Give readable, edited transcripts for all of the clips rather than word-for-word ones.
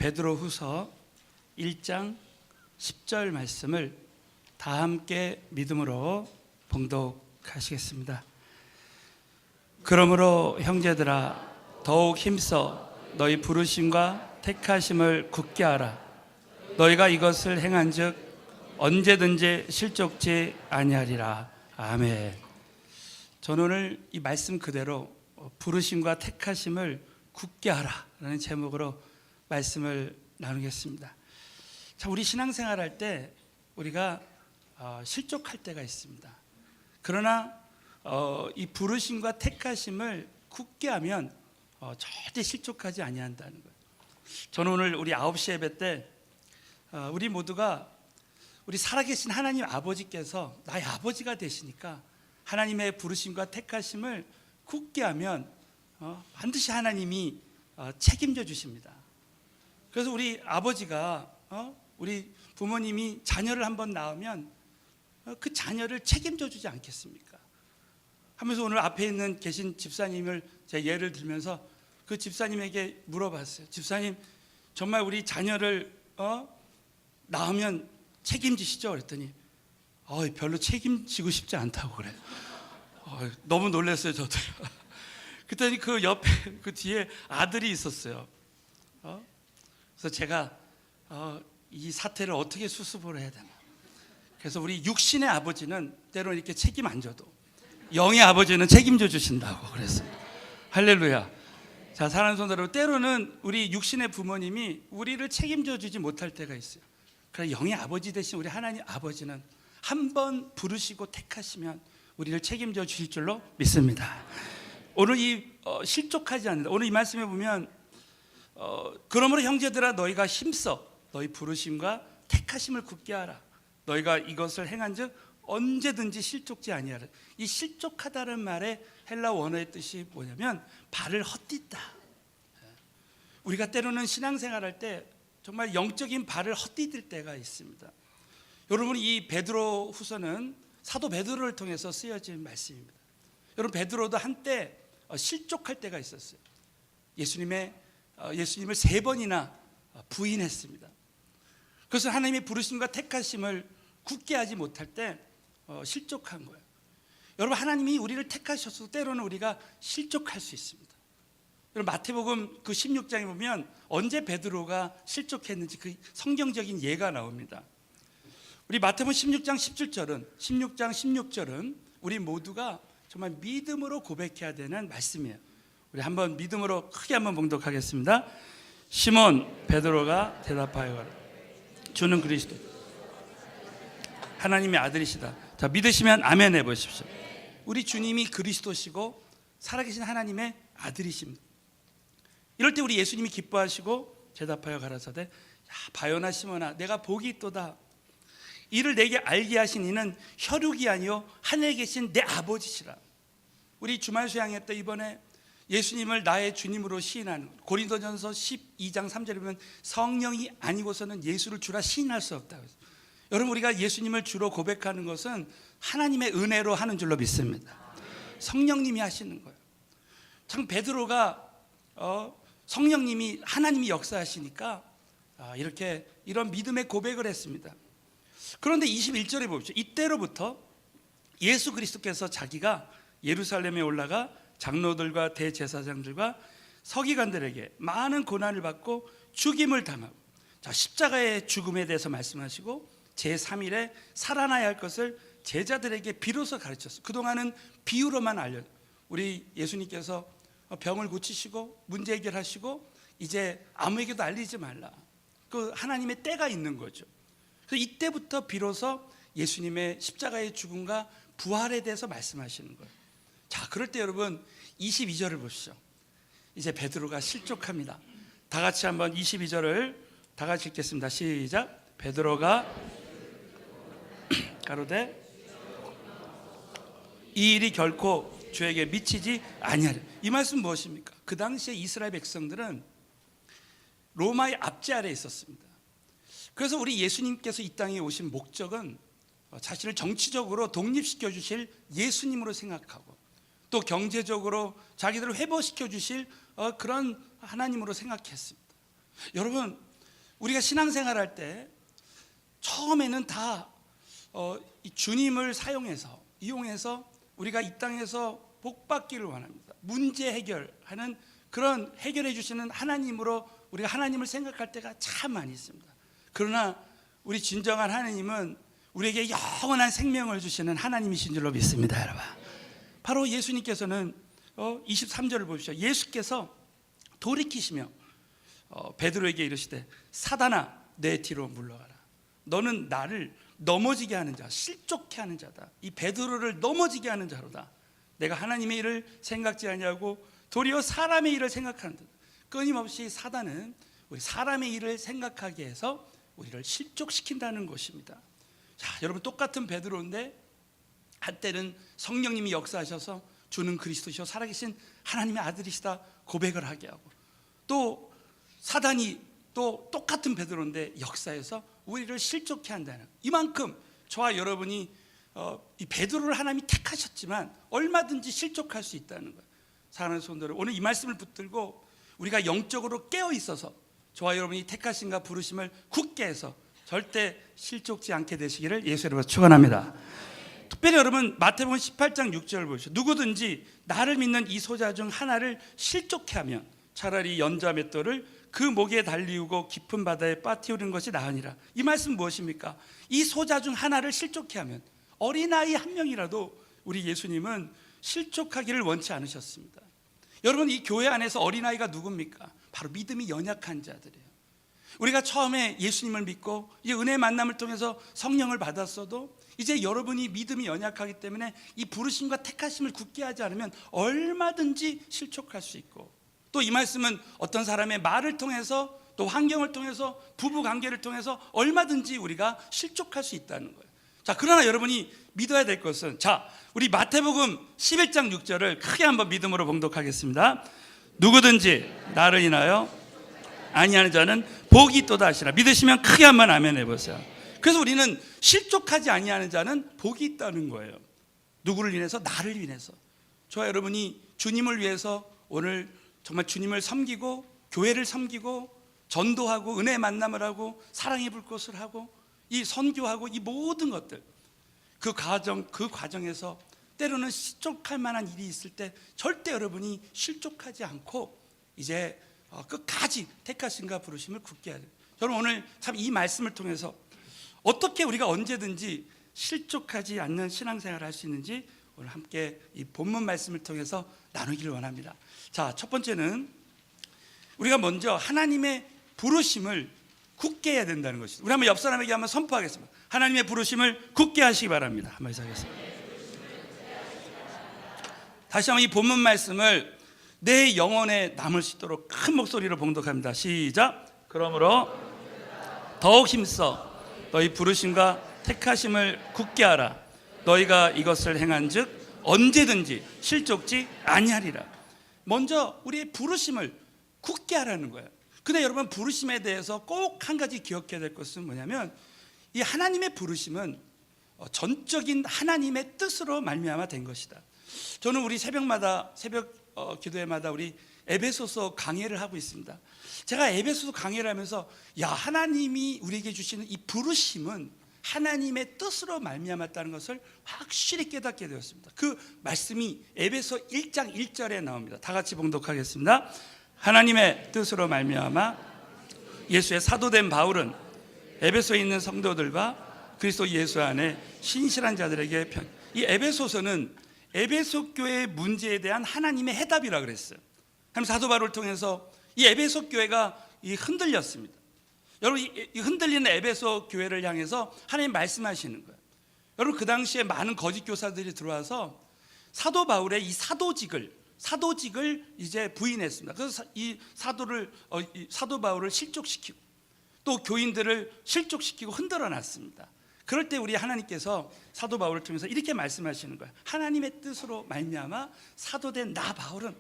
베드로후서 1장 10절 말씀을 다 함께 믿음으로 봉독하시겠습니다. 그러므로 형제들아 더욱 힘써 너희 부르심과 택하심을 굳게 하라. 너희가 이것을 행한즉 언제든지 실족지 아니하리라. 아멘. 저는 오늘 이 말씀 그대로 부르심과 택하심을 굳게 하라라는 제목으로 말씀을 나누겠습니다. 자, 우리 신앙생활 할 때 우리가 실족할 때가 있습니다. 그러나 이 부르심과 택하심을 굳게 하면 절대 실족하지 아니한다는 거예요. 저는 오늘 우리 9시 예배 때 우리 모두가 우리 살아계신 하나님 아버지께서 나의 아버지가 되시니까 하나님의 부르심과 택하심을 굳게 하면 반드시 하나님이 책임져 주십니다. 그래서 우리 아버지가 우리 부모님이 자녀를 한번 낳으면 그 자녀를 책임져 주지 않겠습니까? 하면서 오늘 앞에 있는 계신 집사님을 제가 예를 들면서 그 집사님에게 물어봤어요. 집사님, 정말 우리 자녀를 낳으면 책임지시죠? 그랬더니 별로 책임지고 싶지 않다고 그래요. 너무 놀랐어요, 저도요. 그랬더니 그 옆에 그 뒤에 아들이 있었어요. 그래서 제가 이 사태를 어떻게 수습을 해야 되나. 그래서 우리 육신의 아버지는 때로는 이렇게 책임 안 져도 영의 아버지는 책임져 주신다고 그랬어요. 할렐루야. 자, 사랑하는 성도 여러분, 때로는 우리 육신의 부모님이 우리를 책임져 주지 못할 때가 있어요. 그러나 영의 아버지 되신 우리 하나님 아버지는 한번 부르시고 택하시면 우리를 책임져 주실 줄로 믿습니다. 오늘 이 실족하지 않는다. 오늘 이 말씀에 보면 그러므로 형제들아 너희가 힘써 너희 부르심과 택하심을 굳게 하라. 너희가 이것을 행한즉 언제든지 실족지 아니하라. 이 실족하다는 말의 헬라 원어의 뜻이 뭐냐면 발을 헛딛다. 우리가 때로는 신앙생활할 때 정말 영적인 발을 헛디딜 때가 있습니다. 여러분, 이 베드로 후서는 사도 베드로를 통해서 쓰여진 말씀입니다. 여러분, 베드로도 한때 실족할 때가 있었어요. 예수님을 3번이나 부인했습니다. 그래서 하나님의 부르심과 택하심을 굳게 하지 못할 때 실족한 거예요. 여러분, 하나님이 우리를 택하셔서 때로는 우리가 실족할 수 있습니다. 여러분, 마태복음 그 16장에 보면 언제 베드로가 실족했는지 그 성경적인 예가 나옵니다. 우리 마태복음 16장 16절은 우리 모두가 정말 믿음으로 고백해야 되는 말씀이에요. 우리 한번 믿음으로 크게 한번 봉독하겠습니다. 시몬 베드로가 대답하여 주는 그리스도 하나님의 아들이시다. 자, 믿으시면 아멘 해보십시오. 우리 주님이 그리스도시고 살아계신 하나님의 아들이십니다. 이럴 때 우리 예수님이 기뻐하시고 대답하여 가라사대 바요나 시몬아 내가 복이 있도다. 이를 내게 알게 하신 이는 혈육이 아니요 하늘에 계신 내 아버지시라. 우리 주말 수양회 때 이번에 예수님을 나의 주님으로 시인하는 고린도전서 12장 3절에 보면 성령이 아니고서는 예수를 주라 시인할 수 없다. 여러분, 우리가 예수님을 주로 고백하는 것은 하나님의 은혜로 하는 줄로 믿습니다. 성령님이 하시는 거예요. 참 베드로가 성령님이 하나님이 역사하시니까 이런 믿음의 고백을 했습니다. 그런데 21절에 보십시오. 이때로부터 예수 그리스도께서 자기가 예루살렘에 올라가 장로들과 대제사장들과 서기관들에게 많은 고난을 받고 죽임을 당하고 십자가의 죽음에 대해서 말씀하시고 제3일에 살아나야 할 것을 제자들에게 비로소 가르쳤어요. 그동안은 비유로만 우리 예수님께서 병을 고치시고 문제 해결하시고 이제 아무에게도 알리지 말라. 그 하나님의 때가 있는 거죠. 그래서 이때부터 비로소 예수님의 십자가의 죽음과 부활에 대해서 말씀하시는 거예요. 자, 그럴 때 여러분 22절을 보시죠. 이제 베드로가 실족합니다. 다 같이 한번 22절을 다 같이 읽겠습니다. 시작. 베드로가 가로되 이 일이 결코 주에게 미치지 아니하리라. 이 말씀 무엇입니까? 그 당시에 이스라엘 백성들은 로마의 압제 아래에 있었습니다. 그래서 우리 예수님께서 이 땅에 오신 목적은 자신을 정치적으로 독립시켜 주실 예수님으로 생각하고 또 경제적으로 자기들을 회복시켜 주실 그런 하나님으로 생각했습니다. 여러분, 우리가 신앙생활할 때 처음에는 다 이 주님을 이용해서 우리가 이 땅에서 복 받기를 원합니다. 문제 해결하는 그런 해결해 주시는 하나님으로 우리가 하나님을 생각할 때가 참 많이 있습니다. 그러나 우리 진정한 하나님은 우리에게 영원한 생명을 주시는 하나님이신 줄로 믿습니다, 여러분. 바로 예수님께서는 23절을 보십시오. 예수께서 돌이키시며 베드로에게 이르시되 사단아 내 뒤로 물러가라. 너는 나를 넘어지게 하는 자, 실족케 하는 자다. 이 베드로를 넘어지게 하는 자로다. 내가 하나님의 일을 생각지 아니하고 도리어 사람의 일을 생각하는 듯. 끊임없이 사단은 우리 사람의 일을 생각하게 해서 우리를 실족시킨다는 것입니다. 자, 여러분, 똑같은 베드로인데 한때는 성령님이 역사하셔서 주는 그리스도시요 살아계신 하나님의 아들이시다 고백을 하게 하고, 또 사단이 또 똑같은 베드로인데 역사해서 우리를 실족케 한다는, 이만큼 저와 여러분이 이 베드로를 하나님이 택하셨지만 얼마든지 실족할 수 있다는 거예요. 사랑하는 성도들, 오늘 이 말씀을 붙들고 우리가 영적으로 깨어 있어서 저와 여러분이 택하신가 부르심을 굳게 해서 절대 실족지 않게 되시기를 예수 이름으로 축원합니다. 특별히 여러분, 마태복음 18장 6절 보시죠. 누구든지 나를 믿는 이 소자 중 하나를 실족케 하면 차라리 연자 맷돌을 그 목에 달리우고 깊은 바다에 빠뜨리는 것이 나으니라. 이 말씀 무엇입니까? 이 소자 중 하나를 실족케 하면, 어린아이 한 명이라도 우리 예수님은 실족하기를 원치 않으셨습니다. 여러분, 이 교회 안에서 어린아이가 누굽니까? 바로 믿음이 연약한 자들이에요. 우리가 처음에 예수님을 믿고 이제 은혜의 만남을 통해서 성령을 받았어도 이제 여러분이 믿음이 연약하기 때문에 이 부르심과 택하심을 굳게 하지 않으면 얼마든지 실족할 수 있고, 또 이 말씀은 어떤 사람의 말을 통해서, 또 환경을 통해서, 부부 관계를 통해서 얼마든지 우리가 실족할 수 있다는 거예요. 자, 그러나 여러분이 믿어야 될 것은, 자, 우리 마태복음 11장 6절을 크게 한번 믿음으로 봉독하겠습니다. 누구든지 나를 인하여 아니하는 자는 복이 있도다 하시라. 믿으시면 크게 한번 아멘 해보세요. 그래서 우리는 실족하지 아니하는 자는 복이 있다는 거예요. 누구를 인해서? 나를 인해서. 저와 여러분이 주님을 위해서 오늘 정말 주님을 섬기고 교회를 섬기고 전도하고 은혜의 만남을 하고 사랑의 불꽃을 하고 이 선교하고 이 모든 것들, 그 과정에서 때로는 실족할 만한 일이 있을 때 절대 여러분이 실족하지 않고 이제 끝까지 택하신가 부르심을 굳게 해야 돼요. 저는 오늘 참 이 말씀을 통해서 어떻게 우리가 언제든지 실족하지 않는 신앙생활을 할 수 있는지 오늘 함께 이 본문 말씀을 통해서 나누기를 원합니다. 자, 첫 번째는 우리가 먼저 하나님의 부르심을 굳게 해야 된다는 것입니다. 우리 한번 옆 사람에게 한번 선포하겠습니다. 하나님의 부르심을 굳게 하시기 바랍니다. 한번 하겠습니다. 다시 한번 이 본문 말씀을 내 영혼에 남을 수 있도록 큰 목소리로 봉독합니다. 시작. 그러므로 더욱 힘써 너희 부르심과 택하심을 굳게 하라. 너희가 이것을 행한즉 언제든지 실족지 아니하리라. 먼저 우리의 부르심을 굳게 하라는 거예요. 근데 여러분, 부르심에 대해서 꼭 한 가지 기억해야 될 것은 뭐냐면, 이 하나님의 부르심은 전적인 하나님의 뜻으로 말미암아 된 것이다. 저는 우리 새벽 기도회마다 우리 에베소서 강해를 하고 있습니다. 제가 에베소서 강해를 하면서 하나님이 우리에게 주시는 이 부르심은 하나님의 뜻으로 말미암았다는 것을 확실히 깨닫게 되었습니다. 그 말씀이 에베소 1장 1절에 나옵니다. 다 같이 봉독하겠습니다. 하나님의 뜻으로 말미암아 예수의 사도된 바울은 에베소에 있는 성도들과 그리스도 예수 안에 신실한 자들에게 이 에베소서는 에베소 교회의 문제에 대한 하나님의 해답이라 그랬어요. 하나님 사도 바울을 통해서 이 에베소 교회가 흔들렸습니다. 여러분, 이 흔들리는 에베소 교회를 향해서 하나님 말씀하시는 거예요. 여러분, 그 당시에 많은 거짓 교사들이 들어와서 사도 바울의 이 사도직을 이제 부인했습니다. 그래서 이 사도 바울을 실족시키고 또 교인들을 실족시키고 흔들어 놨습니다. 그럴 때 우리 하나님께서 사도 바울을 통해서 이렇게 말씀하시는 거예요. 하나님의 뜻으로 말미암아 사도된 나 바울은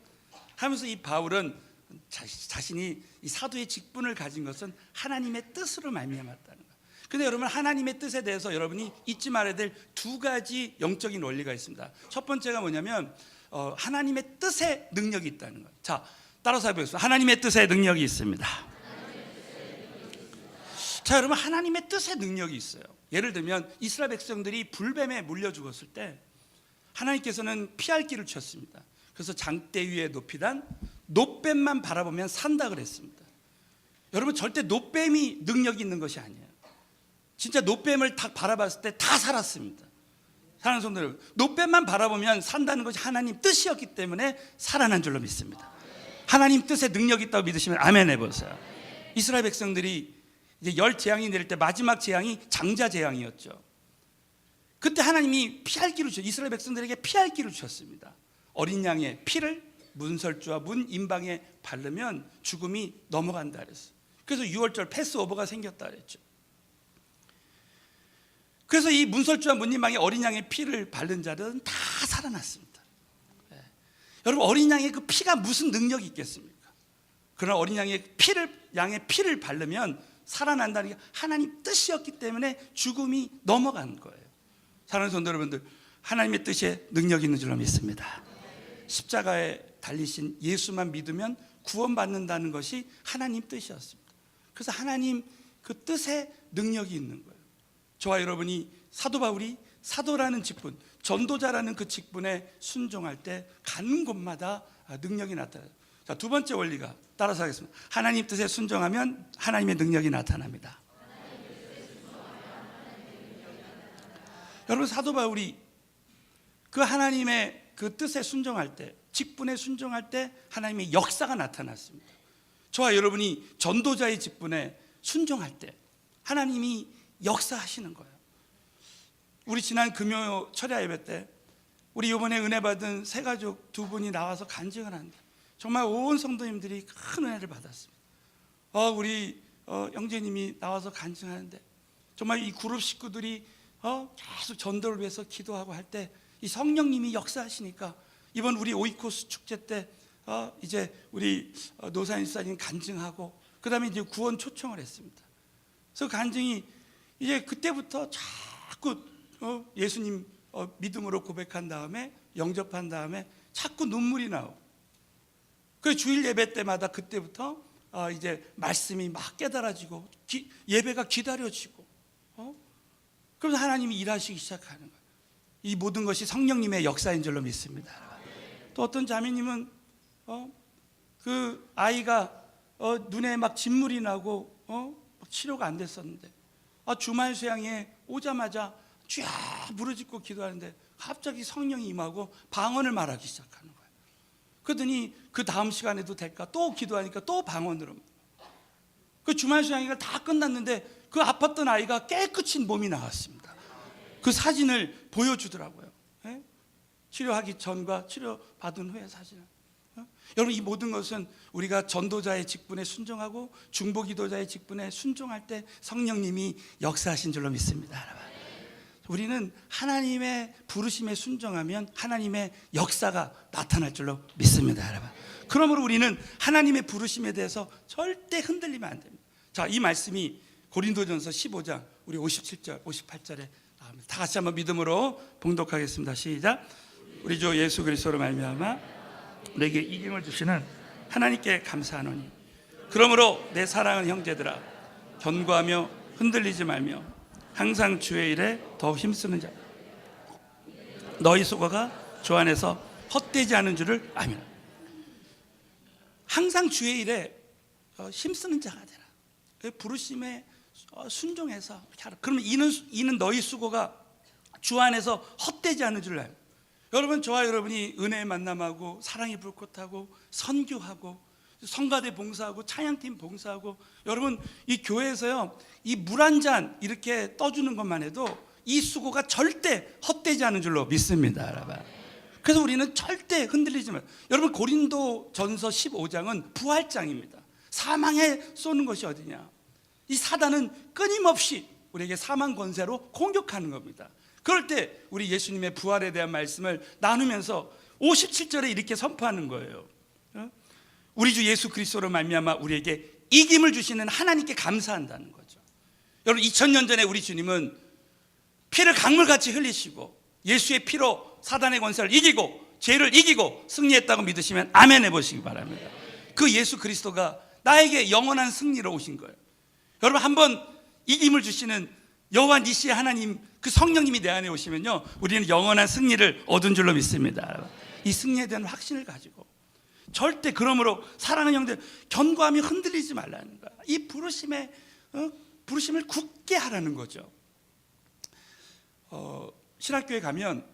하면서, 이 바울은 자신이 이 사도의 직분을 가진 것은 하나님의 뜻으로 말미암았다는 거예요. 그런데 여러분, 하나님의 뜻에 대해서 여러분이 잊지 말아야 될 두 가지 영적인 원리가 있습니다. 첫 번째가 뭐냐면 하나님의 뜻에 능력이 있다는 거예요. 자, 따라서 해보겠습니다. 하나님의 뜻에 능력이 있습니다. 자, 여러분, 하나님의 뜻의 능력이 있어요. 예를 들면 이스라엘 백성들이 불뱀에 물려 죽었을 때 하나님께서는 피할 길을 주셨습니다. 그래서 장대 위에 높이 단 놋뱀만 바라보면 산다 그랬습니다. 여러분, 절대 놋뱀이 능력이 있는 것이 아니에요. 진짜 놋뱀을 딱 바라봤을 때 다 살았습니다. 사랑하는 성도 여러분, 놋뱀만 바라보면 산다는 것이 하나님 뜻이었기 때문에 살아난 줄로 믿습니다. 하나님 뜻에 능력이 있다고 믿으시면 아멘 해보세요. 이스라엘 백성들이 이제 열 재앙이 내릴 때 마지막 재앙이 장자 재앙이었죠. 그때 하나님이 피할 길을 주셨어요. 이스라엘 백성들에게 피할 길을 주셨습니다. 어린 양의 피를 문설주와 문 임방에 바르면 죽음이 넘어간다 그랬어요. 그래서 6월절 패스오버가 생겼다 그랬죠. 그래서 이 문설주와 문 임방에 어린 양의 피를 바른 자들은 다 살아났습니다. 여러분, 어린 양의 그 피가 무슨 능력이 있겠습니까? 그러나 어린 양의 피를 바르면 살아난다는 게 하나님 뜻이었기 때문에 죽음이 넘어간 거예요. 사랑하는 성도 여러분들, 하나님의 뜻에 능력이 있는 줄로 믿습니다. 십자가에 달리신 예수만 믿으면 구원받는다는 것이 하나님 뜻이었습니다. 그래서 하나님 그 뜻에 능력이 있는 거예요. 저와 여러분이 사도 바울이 사도라는 직분, 전도자라는 그 직분에 순종할 때 가는 곳마다 능력이 나타나요. 자, 두 번째 원리가 따라서 하겠습니다. 하나님 뜻에 순종하면 하나님의 능력이 나타납니다. 여러분, 사도 바울이 그 하나님의 그 뜻에 순종할 때, 직분에 순종할 때 하나님의 역사가 나타났습니다. 저와 여러분이 전도자의 직분에 순종할 때 하나님이 역사하시는 거예요. 우리 지난 금요 철야 예배 때 우리 이번에 은혜 받은 세 가족 두 분이 나와서 간증을 하는데 정말 온 성도님들이 큰 은혜를 받았습니다. 우리 형제님이 나와서 간증하는데 정말 이 그룹 식구들이 계속 전도를 위해서 기도하고 할 때 이 성령님이 역사하시니까 이번 우리 오이코스 축제 때 이제 우리 노사인 사님 간증하고 그 다음에 이제 구원 초청을 했습니다. 그래서 간증이 이제 그때부터 자꾸 예수님 믿음으로 고백한 다음에 영접한 다음에 자꾸 눈물이 나오고, 그 주일 예배 때마다 그때부터 이제 말씀이 막 깨달아지고 예배가 기다려지고, 그러면서 하나님이 일하시기 시작하는 거예요. 이 모든 것이 성령님의 역사인 줄로 믿습니다. 또 어떤 자매님은 그 아이가 눈에 막 진물이 나고 치료가 안 됐었는데 주말 수양에 오자마자 쫙 부르짖고 기도하는데 갑자기 성령이 임하고 방언을 말하기 시작하는 거예요. 그러더니 그 다음 시간에도 될까 또 기도하니까 또 방언으로. 그 주말 수양회가 다 끝났는데 그 아팠던 아이가 깨끗이 몸이 나왔습니다. 그 사진을 보여주더라고요. 치료하기 전과 치료받은 후의 사진을. 여러분, 이 모든 것은 우리가 전도자의 직분에 순종하고 중보기도자의 직분에 순종할 때 성령님이 역사하신 줄로 믿습니다. 우리는 하나님의 부르심에 순종하면 하나님의 역사가 나타날 줄로 믿습니다. 여러분, 그러므로 우리는 하나님의 부르심에 대해서 절대 흔들리면 안 됩니다. 자, 이 말씀이 고린도전서 15장 우리 57절 58절에 나옵니다. 다 같이 한번 믿음으로 봉독하겠습니다. 시작. 우리 주 예수 그리스도로 말미암아 내게 이김을 주시는 하나님께 감사하노니 그러므로 내 사랑하는 형제들아 견고하며 흔들리지 말며 항상 주의 일에 더 힘쓰는 자 너희 수고가 주 안에서 헛되지 않은 줄을 아미라. 항상 주의 일에 힘쓰는 자가 되라. 부르심에 순종해서 하라. 그러면 이는 너희 수고가 주 안에서 헛되지 않은 줄을 알고. 여러분, 저와 여러분이 은혜의 만남하고 사랑의 불꽃하고 선교하고 성가대 봉사하고 찬양팀 봉사하고 여러분 이 교회에서요 이 물 한 잔 이렇게 떠주는 것만 해도 이 수고가 절대 헛되지 않은 줄로 믿습니다. 여러분. 그래서 우리는 절대 흔들리지 마요. 여러분, 고린도전서 15장은 부활장입니다. 사망에 쏘는 것이 어디냐? 이 사단은 끊임없이 우리에게 사망 권세로 공격하는 겁니다. 그럴 때 우리 예수님의 부활에 대한 말씀을 나누면서 57절에 이렇게 선포하는 거예요. 우리 주 예수 그리스도로 말미암아 우리에게 이김을 주시는 하나님께 감사한다는 거죠. 여러분, 2000년 전에 우리 주님은 피를 강물같이 흘리시고 예수의 피로 사단의 권세를 이기고 죄를 이기고 승리했다고 믿으시면 아멘 해보시기 바랍니다. 그 예수 그리스도가 나에게 영원한 승리로 오신 거예요. 여러분, 한번 이김을 주시는 여호와 니시의 하나님, 그 성령님이 내 안에 오시면요, 우리는 영원한 승리를 얻은 줄로 믿습니다. 이 승리에 대한 확신을 가지고 절대, 그러므로 사랑하는 형들, 견고함이 흔들리지 말라는 거야. 이 부르심을 굳게 하라는 거죠. 신학교에 가면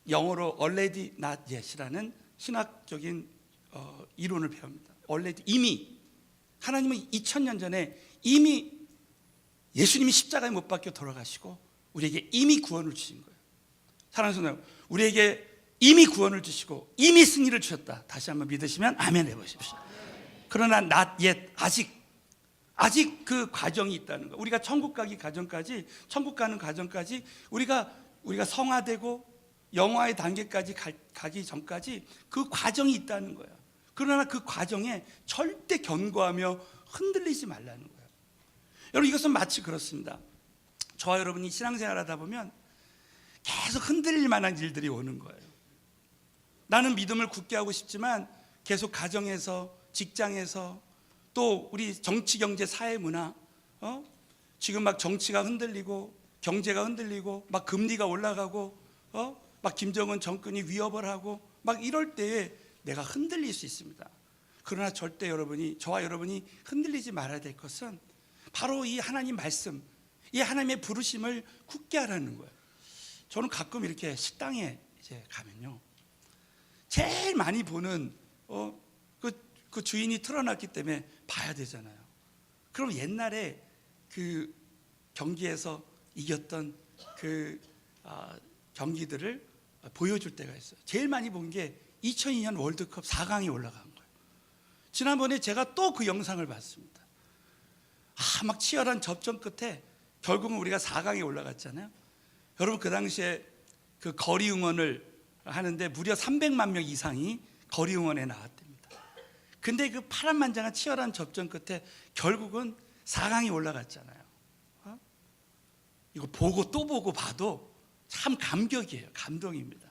영어로 already not yet이라는 신학적인 이론을 배웁니다. already, 이미 하나님은 2000년 전에 이미 예수님이 십자가에 못 박혀 돌아가시고 우리에게 이미 구원을 주신 거예요. 사랑하는 성도, 우리에게 이미 구원을 주시고 이미 승리를 주셨다. 다시 한번 믿으시면 아멘 해보십시오. 그러나 not yet, 아직 그 과정이 있다는 거. 우리가 천국 가기 과정까지, 천국 가는 과정까지 우리가 성화되고 영화의 단계까지 가기 전까지 그 과정이 있다는 거예요. 그러나 그 과정에 절대 견고하며 흔들리지 말라는 거예요. 여러분, 이것은 마치 그렇습니다. 저와 여러분이 신앙생활 하다 보면 계속 흔들릴 만한 일들이 오는 거예요. 나는 믿음을 굳게 하고 싶지만 계속 가정에서, 직장에서, 또 우리 정치, 경제, 사회, 문화, 지금 막 정치가 흔들리고 경제가 흔들리고 막 금리가 올라가고 막 김정은 정권이 위협을 하고 막 이럴 때에 내가 흔들릴 수 있습니다. 그러나 절대 저와 여러분이 흔들리지 말아야 될 것은 바로 이 하나님 말씀, 이 하나님의 부르심을 굳게 하라는 거예요. 저는 가끔 이렇게 식당에 이제 가면요, 제일 많이 보는 그 주인이 틀어놨기 때문에 봐야 되잖아요. 그럼 옛날에 그 경기에서 이겼던 그 경기들을 보여줄 때가 있어요. 제일 많이 본 게 2002년 월드컵 4강에 올라간 거예요. 지난번에 제가 또 그 영상을 봤습니다. 막 치열한 접전 끝에 결국은 우리가 4강에 올라갔잖아요. 여러분, 그 당시에 그 거리 응원을 하는데 무려 300만 명 이상이 거리 응원에 나왔답니다. 근데 그 파란만장한 치열한 접전 끝에 결국은 4강에 올라갔잖아요. 이거 보고 또 보고 봐도 참 감격이에요. 감동입니다.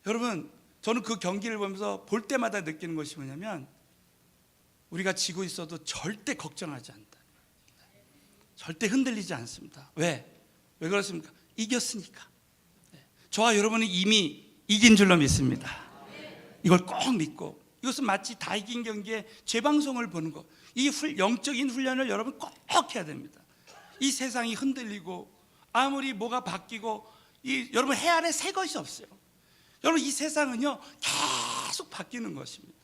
여러분, 저는 그 경기를 보면서 볼 때마다 느끼는 것이 뭐냐면, 우리가 지고 있어도 절대 걱정하지 않는다. 절대 흔들리지 않습니다. 왜 그렇습니까? 이겼으니까. 저와 여러분은 이미 이긴 줄로 믿습니다. 이걸 꼭 믿고, 이것은 마치 다 이긴 경기에 재방송을 보는 것, 이 영적인 훈련을 여러분 꼭 해야 됩니다. 이 세상이 흔들리고 아무리 뭐가 바뀌고 여러분, 해 안에 새 것이 없어요. 여러분, 이 세상은요 계속 바뀌는 것입니다.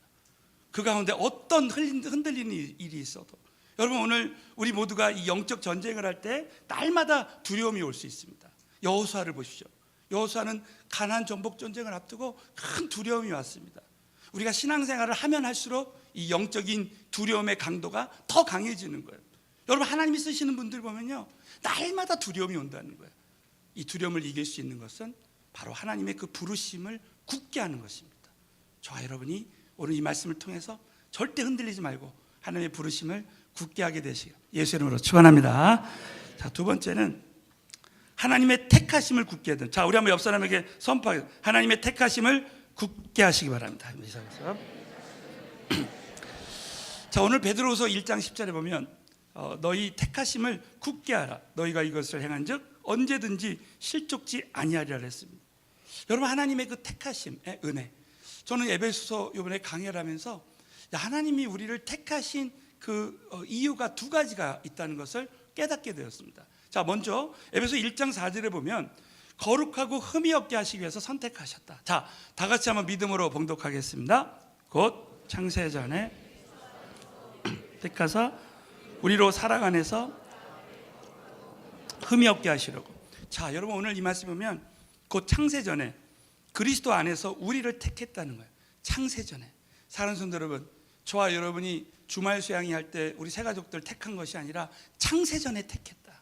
그 가운데 어떤 흔들리는 일이 있어도, 여러분, 오늘 우리 모두가 이 영적 전쟁을 할 때 날마다 두려움이 올 수 있습니다. 여호수아를 보십시오. 여호수아는 가나안 정복 전쟁을 앞두고 큰 두려움이 왔습니다. 우리가 신앙생활을 하면 할수록 이 영적인 두려움의 강도가 더 강해지는 거예요. 여러분, 하나님이 쓰시는 분들 보면요, 날마다 두려움이 온다는 거예요. 이 두려움을 이길 수 있는 것은 바로 하나님의 그 부르심을 굳게 하는 것입니다. 저와 여러분이 오늘 이 말씀을 통해서 절대 흔들리지 말고 하나님의 부르심을 굳게 하게 되시길 예수 이름으로 축원합니다. 자, 두 번째는 하나님의 택하심을 굳게 하든. 자, 우리 한번 옆 사람에게 선포하겠습니다. 하나님의 택하심을 굳게 하시기 바랍니다. 자, 오늘 베드로후서 1장 10절에 보면 너희 택하심을 굳게 하라. 너희가 이것을 행한즉 언제든지 실족지 아니하리라 했습니다. 여러분, 하나님의 그 택하심의 은혜. 저는 에베소서 이번에 강의를 하면서 하나님이 우리를 택하신 그 이유가 두 가지가 있다는 것을 깨닫게 되었습니다. 자, 먼저 에베소 1장 4절에 보면 거룩하고 흠이 없게 하시기 위해서 선택하셨다. 자, 다 같이 한번 믿음으로 봉독하겠습니다. 곧 창세전에 택하사 우리로 사랑 안에서 흠이 없게 하시려고. 자, 여러분, 오늘 이 말씀 보면 곧 창세전에 그리스도 안에서 우리를 택했다는 거예요. 창세전에. 사랑하는 성도 여러분, 저와 여러분이 주말 수양이 할 때 우리 새 가족들 택한 것이 아니라 창세전에 택했다.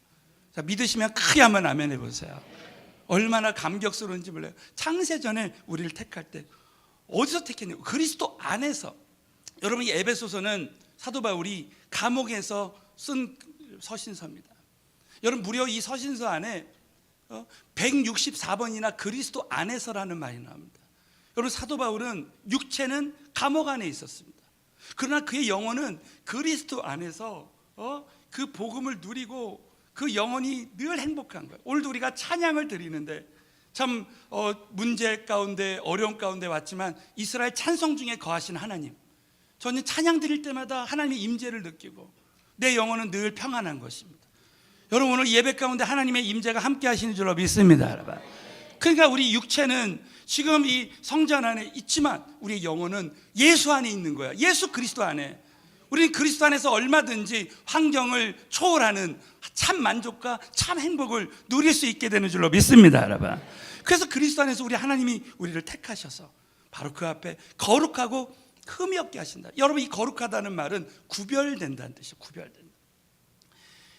자, 믿으시면 크게 한번 아멘 해보세요. 얼마나 감격스러운지 몰라요. 창세전에 우리를 택할 때 어디서 택했냐고, 그리스도 안에서. 여러분, 이 에베소서는 사도 바울이 감옥에서 쓴 서신서입니다. 여러분, 무려 이 서신서 안에 164번이나 그리스도 안에서라는 말이 나옵니다. 여러분, 사도 바울은 육체는 감옥 안에 있었습니다. 그러나 그의 영혼은 그리스도 안에서 그 복음을 누리고 그 영혼이 늘 행복한 거예요. 오늘도 우리가 찬양을 드리는데 참 문제 가운데 어려움 가운데 왔지만 이스라엘 찬송 중에 거하신 하나님, 저는 찬양 드릴 때마다 하나님의 임재를 느끼고 내 영혼은 늘 평안한 것입니다. 여러분, 오늘 예배 가운데 하나님의 임재가 함께 하시는 줄로 믿습니다, 여러분. 그러니까 우리 육체는 지금 이 성전 안에 있지만 우리의 영혼은 예수 안에 있는 거야. 예수 그리스도 안에. 우리는 그리스도 안에서 얼마든지 환경을 초월하는 참 만족과 참 행복을 누릴 수 있게 되는 줄로 믿습니다, 여러분. 그래서 그리스도 안에서 우리 하나님이 우리를 택하셔서 바로 그 앞에 거룩하고 흠이 없게 하신다. 여러분, 이 거룩하다는 말은 구별된다는 뜻이에요. 구별된다.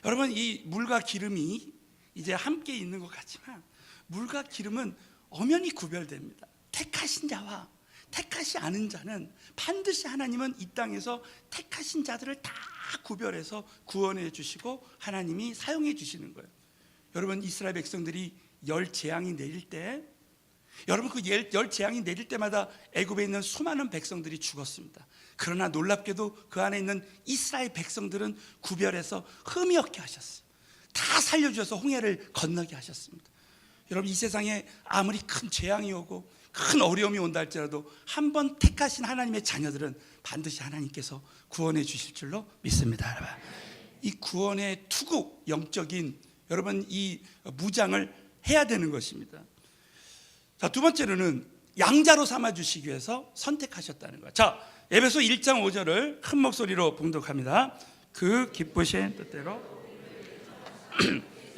여러분, 이 물과 기름이 이제 함께 있는 것 같지만 물과 기름은 엄연히 구별됩니다. 택하신 자와 택하지 않은 자는 반드시 하나님은 이 땅에서 택하신 자들을 다 구별해서 구원해 주시고 하나님이 사용해 주시는 거예요. 여러분, 이스라엘 백성들이 열 재앙이 내릴 때, 여러분, 그 열 재앙이 내릴 때마다 애굽에 있는 수많은 백성들이 죽었습니다. 그러나 놀랍게도 그 안에 있는 이스라엘 백성들은 구별해서 흠이 없게 하셨어요. 다 살려주셔서 홍해를 건너게 하셨습니다. 여러분, 이 세상에 아무리 큰 재앙이 오고 큰 어려움이 온다 할지라도 한 번 택하신 하나님의 자녀들은 반드시 하나님께서 구원해 주실 줄로 믿습니다, 여러분. 이 구원의 투구, 영적인 여러분 이 무장을 해야 되는 것입니다. 자, 두 번째로는 양자로 삼아 주시기 위해서 선택하셨다는 거예요. 자, 에베소 1장 5절을 큰 목소리로 봉독합니다. 그 기쁘신 뜻대로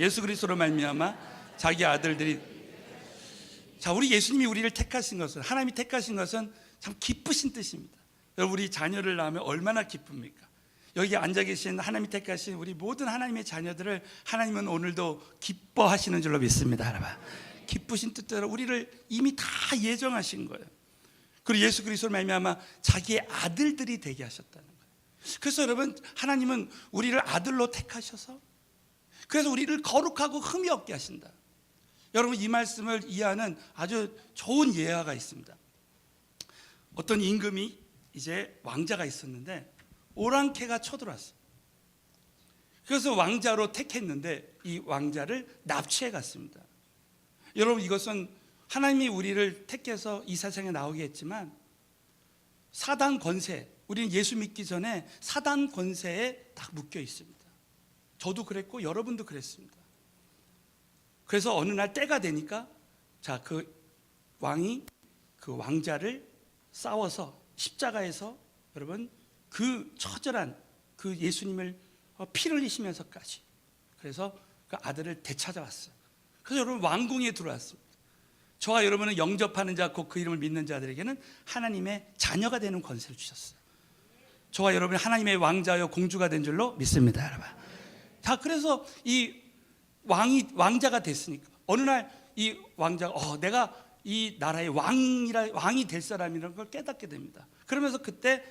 예수 그리스도로 말미암아 자기 아들들이, 자, 우리 예수님이 우리를 택하신 것은, 하나님이 택하신 것은 참 기쁘신 뜻입니다. 여러분, 우리 자녀를 낳으면 얼마나 기쁩니까? 여기 앉아 계신 하나님이 택하신 우리 모든 하나님의 자녀들을 하나님은 오늘도 기뻐하시는 줄로 믿습니다, 여러분. 기쁘신 뜻대로 우리를 이미 다 예정하신 거예요. 그리고 예수 그리스도로 말미암아 자기의 아들들이 되게 하셨다는 거예요. 그래서 여러분, 하나님은 우리를 아들로 택하셔서 그래서 우리를 거룩하고 흠이 없게 하신다. 여러분, 이 말씀을 이해하는 아주 좋은 예화가 있습니다. 어떤 임금이 이제 왕자가 있었는데 오랑캐가 쳐들어왔어요. 그래서 왕자로 택했는데 이 왕자를 납치해 갔습니다. 여러분, 이것은 하나님이 우리를 택해서 이 세상에 나오게 했지만 사단 권세, 우리는 예수 믿기 전에 사단 권세에 딱 묶여 있습니다. 저도 그랬고 여러분도 그랬습니다. 그래서 어느 날 때가 되니까 자, 그 왕이 그 왕자를 싸워서 십자가에서 여러분 그 처절한 그 예수님을 피를 흘리시면서까지 그래서 그 아들을 되찾아왔어요. 그래서 여러분 왕궁에 들어왔습니다. 저와 여러분은 영접하는 자, 곧 그 이름을 믿는 자들에게는 하나님의 자녀가 되는 권세를 주셨어요. 저와 여러분이 하나님의 왕자여 공주가 된 줄로 믿습니다, 여러분. 자, 그래서 이 왕자가 됐으니까 어느 날 이 왕자가 내가 이 나라의 왕이 될 사람이라는 걸 깨닫게 됩니다. 그러면서 그때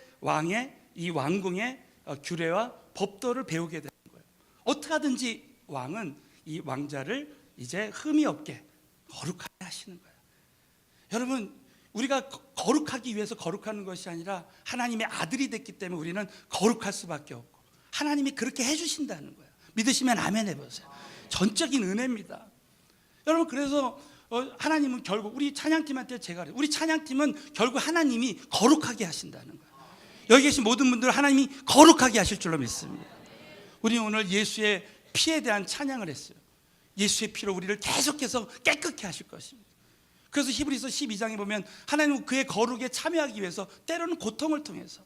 이 왕궁의 규례와 법도를 배우게 되는 거예요. 어떻게 하든지 왕은 이 왕자를 이제 흠이 없게 거룩하게 하시는 거예요. 여러분, 우리가 거룩하기 위해서 거룩하는 것이 아니라 하나님의 아들이 됐기 때문에 우리는 거룩할 수밖에 없고 하나님이 그렇게 해주신다는 거예요. 믿으시면 아멘 해보세요. 전적인 은혜입니다. 여러분, 그래서 하나님은 결국 우리 찬양팀한테 제가 그래요. 우리 찬양팀은 결국 하나님이 거룩하게 하신다는 거예요. 여기 계신 모든 분들 하나님이 거룩하게 하실 줄로 믿습니다. 우리 오늘 예수의 피에 대한 찬양을 했어요. 예수의 피로 우리를 계속해서 깨끗게 하실 것입니다. 그래서 히브리서 12장에 보면 하나님은 그의 거룩에 참여하기 위해서 때로는 고통을 통해서,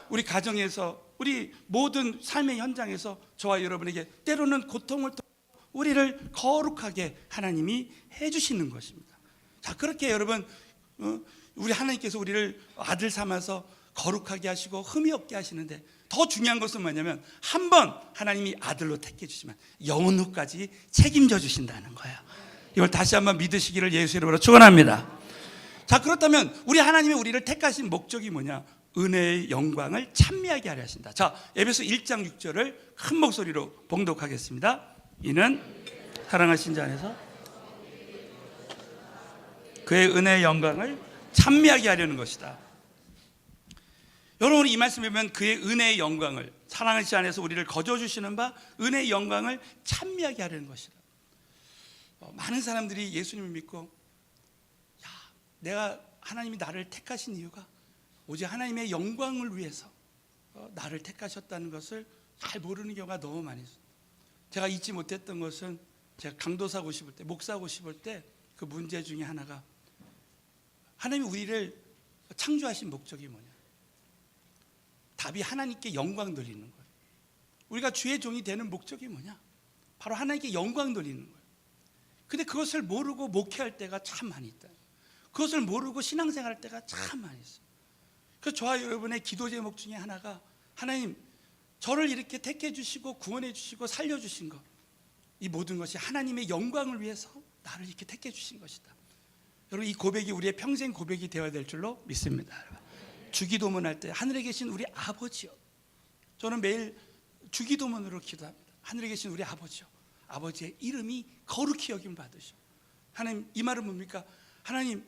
우리 가정에서 우리 모든 삶의 현장에서 저와 여러분에게 때로는 고통을 통해 우리를 거룩하게 하나님이 해주시는 것입니다. 자, 그렇게 여러분, 우리 하나님께서 우리를 아들 삼아서 거룩하게 하시고 흠이 없게 하시는데 더 중요한 것은 뭐냐면 한 번 하나님이 아들로 택해 주시면 영원후까지 책임져 주신다는 거예요. 이걸 다시 한번 믿으시기를 예수 이름으로 축원합니다. 자, 그렇다면 우리 하나님이 우리를 택하신 목적이 뭐냐? 은혜의 영광을 찬미하게 하려 하신다. 자, 에베소 1장 6절을 큰 목소리로 봉독하겠습니다. 이는 사랑하신 자 안에서 그의 은혜의 영광을 찬미하게 하려는 것이다. 여러분, 이 말씀을 보면 그의 은혜의 영광을, 사랑하시 안에서 우리를 거저주시는 바 은혜의 영광을 찬미하게 하려는 것이다. 많은 사람들이 예수님을 믿고 내가 하나님이 나를 택하신 이유가 오직 하나님의 영광을 위해서 나를 택하셨다는 것을 잘 모르는 경우가 너무 많이 있어요. 제가 잊지 못했던 것은 제가 강도사고 싶을 때, 목사고 싶을 때 그 문제 중에 하나가 하나님이 우리를 창조하신 목적이 뭐냐? 답이 하나님께 영광 돌리는 거예요. 우리가 주의 종이 되는 목적이 뭐냐? 바로 하나님께 영광 돌리는 거예요. 근데 그것을 모르고 목회할 때가 참 많이 있다. 그것을 모르고 신앙생활할 때가 참 많이 있어요. 그래서 저와 여러분의 기도 제목 중에 하나가 하나님, 저를 이렇게 택해 주시고 구원해 주시고 살려 주신 것, 이 모든 것이 하나님의 영광을 위해서 나를 이렇게 택해 주신 것이다. 여러분, 이 고백이 우리의 평생 고백이 되어야 될 줄로 믿습니다. 주기도문 할 때 하늘에 계신 우리 아버지요, 저는 매일 주기도문으로 기도합니다. 하늘에 계신 우리 아버지요, 아버지의 이름이 거룩히 여김 받으시오. 하나님, 이 말은 뭡니까? 하나님,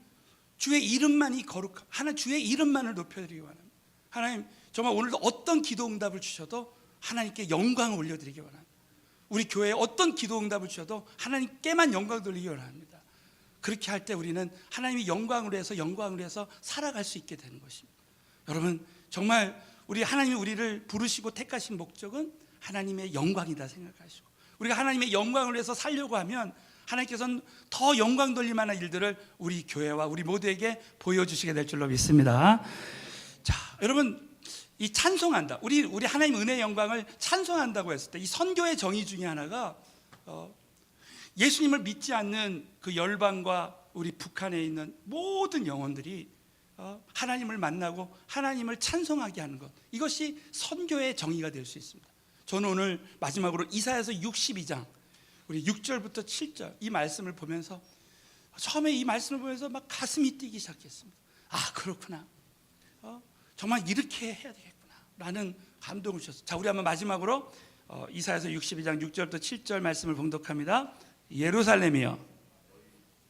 주의 이름만이 거룩, 하나 주의 이름만을 높여드리기 원합니다. 하나님, 정말 오늘도 어떤 기도 응답을 주셔도 하나님께 영광을 올려드리기 원합니다. 우리 교회에 어떤 기도 응답을 주셔도 하나님께만 영광 돌리기 원합니다. 그렇게 할 때 우리는 하나님이 영광으로 해서 살아갈 수 있게 되는 것입니다. 여러분, 정말 우리 하나님이 우리를 부르시고 택하신 목적은 하나님의 영광이다 생각하시고, 우리가 하나님의 영광을 위해서 살려고 하면 하나님께서는 더 영광 돌릴 만한 일들을 우리 교회와 우리 모두에게 보여주시게 될 줄로 믿습니다. 자, 여러분, 이 찬송한다, 우리 하나님 은혜의 영광을 찬송한다고 했을 때 이 선교의 정의 중에 하나가 예수님을 믿지 않는 그 열방과 우리 북한에 있는 모든 영혼들이 하나님을 만나고 하나님을 찬송하게 하는 것, 이것이 선교의 정의가 될 수 있습니다. 저는 오늘 마지막으로 이사야서 62장 우리 6절부터 7절 이 말씀을 보면서, 처음에 이 말씀을 보면서 막 가슴이 뛰기 시작했습니다. 아, 그렇구나, 정말 이렇게 해야 되겠구나 라는 감동을 주셨어요. 자, 우리 한번 마지막으로 이사야서 62장 6절부터 7절 말씀을 봉독합니다. 예루살렘이여,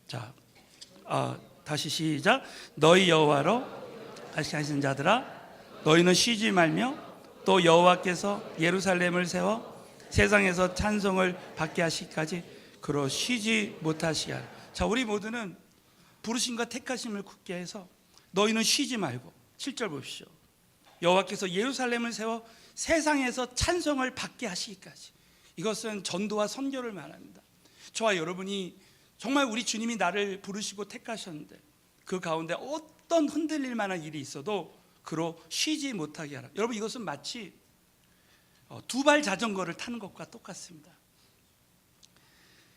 자, 다시 시작. 너희 여호와로 하신 자들아, 너희는 쉬지 말며 또 여호와께서 예루살렘을 세워 세상에서 찬송을 받게 하시기까지 그로 쉬지 못하시게 하라. 자, 우리 모두는 부르심과 택하심을 굳게 해서 너희는 쉬지 말고, 7절 보십시오. 여호와께서 예루살렘을 세워 세상에서 찬송을 받게 하시기까지. 이것은 전도와 선교를 말합니다. 저와 여러분이 정말 우리 주님이 나를 부르시고 택하셨는데 그 가운데 어떤 흔들릴 만한 일이 있어도 그로 쉬지 못하게 하라. 여러분, 이것은 마치 두발 자전거를 타는 것과 똑같습니다.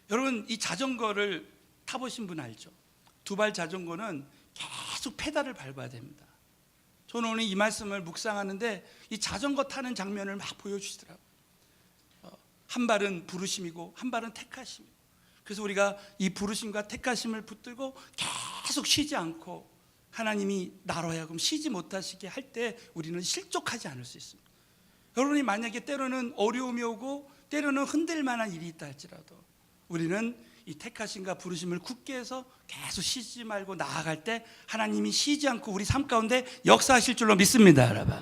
여러분, 이 자전거를 타보신 분 알죠? 두발 자전거는 계속 페달을 밟아야 됩니다. 저는 오늘 이 말씀을 묵상하는데 이 자전거 타는 장면을 막 보여주시더라고요. 한 발은 부르심이고 한 발은 택하심이고, 그래서 우리가 이 부르심과 택하심을 붙들고 계속 쉬지 않고 하나님이 나로 하여금 쉬지 못하시게 할 때 우리는 실족하지 않을 수 있습니다. 여러분이 만약에 때로는 어려움이 오고 때로는 흔들 만한 일이 있다 할지라도 우리는 이 택하심과 부르심을 굳게 해서 계속 쉬지 말고 나아갈 때 하나님이 쉬지 않고 우리 삶 가운데 역사하실 줄로 믿습니다. 여러분,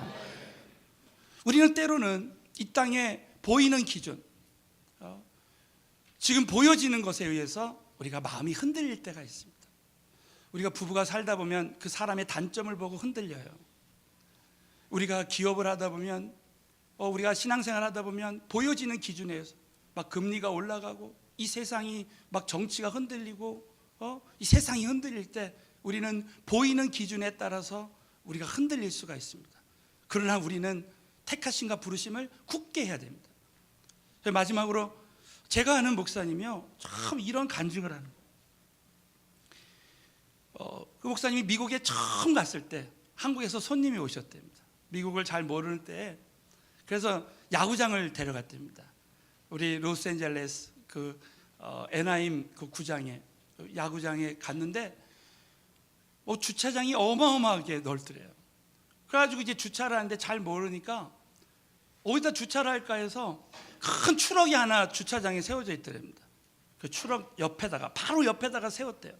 우리는 때로는 이 땅에 보이는 기준, 지금 보여지는 것에 의해서 우리가 마음이 흔들릴 때가 있습니다. 우리가 부부가 살다 보면 그 사람의 단점을 보고 흔들려요. 우리가 기업을 하다 보면, 우리가 신앙생활 하다 보면 보여지는 기준에 의해서 막 금리가 올라가고 이 세상이 막 정치가 흔들리고 이 세상이 흔들릴 때 우리는 보이는 기준에 따라서 우리가 흔들릴 수가 있습니다. 그러나 우리는 택하심과 부르심을 굳게 해야 됩니다. 마지막으로 제가 아는 목사님이요, 참 이런 간증을 하는 거예요. 그 목사님이 미국에 처음 갔을 때 한국에서 손님이 오셨답니다. 미국을 잘 모르는 때에. 그래서 야구장을 데려갔답니다. 우리 로스앤젤레스 그 애나임 그 구장에, 야구장에 갔는데 주차장이 어마어마하게 넓더래요. 그래가지고 이제 주차를 하는데 잘 모르니까 어디다 주차를 할까 해서 큰 트럭이 하나 주차장에 세워져 있더랍니다. 그 트럭 옆에다가, 바로 옆에다가 세웠대요.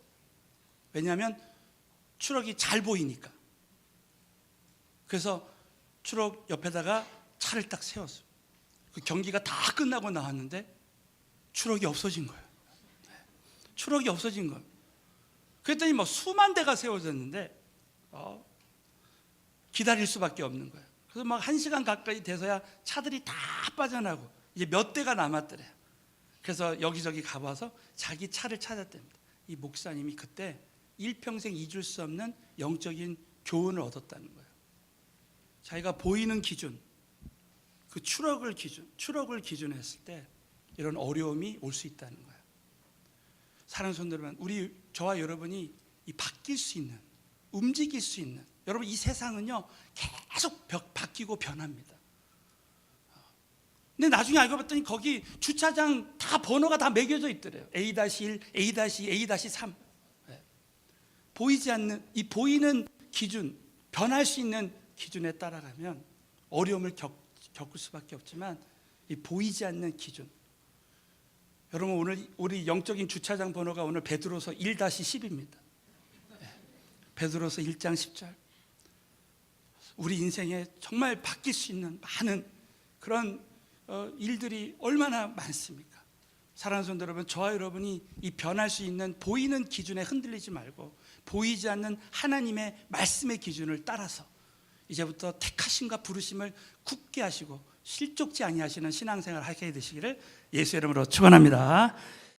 왜냐하면 트럭이 잘 보이니까. 그래서 트럭 옆에다가 차를 딱 세웠어요. 그 경기가 다 끝나고 나왔는데 추럭이 없어진 거예요. 추럭이 없어진 거예요. 그랬더니 뭐 수만 대가 세워졌는데 기다릴 수밖에 없는 거예요. 그래서 막 1시간 가까이 돼서야 차들이 다 빠져나고 이제 몇 대가 남았더래요. 그래서 여기저기 가봐서 자기 차를 찾았답니다. 이 목사님이 그때 일평생 잊을 수 없는 영적인 교훈을 얻었다는 거예요. 자기가 보이는 기준, 그 추럭을 기준으로 했을 때 이런 어려움이 올 수 있다는 거예요. 사랑하는 성도 여러분, 저와 여러분이 이 바뀔 수 있는, 움직일 수 있는, 여러분 이 세상은요 계속 바뀌고 변합니다. 근데 나중에 알고 봤더니 거기 주차장 다 번호가 다 매겨져 있더래요. A-1, A-2, A-3. 보이지 않는 이 보이는 기준, 변할 수 있는 기준에 따라가면 어려움을 겪을 수밖에 없지만 이 보이지 않는 기준. 여러분 오늘 우리 영적인 주차장 번호가 오늘 베드로서 1-10입니다. 베드로서 1장 10절. 우리 인생에 정말 바뀔 수 있는 많은 그런 일들이 얼마나 많습니까? 사랑하는 성도 여러분, 저와 여러분이 이 변할 수 있는 보이는 기준에 흔들리지 말고 보이지 않는 하나님의 말씀의 기준을 따라서 이제부터 택하심과 부르심을 굳게 하시고 실족지 아니하시는 신앙생활을 하게 되시기를 예수 이름으로 축원합니다.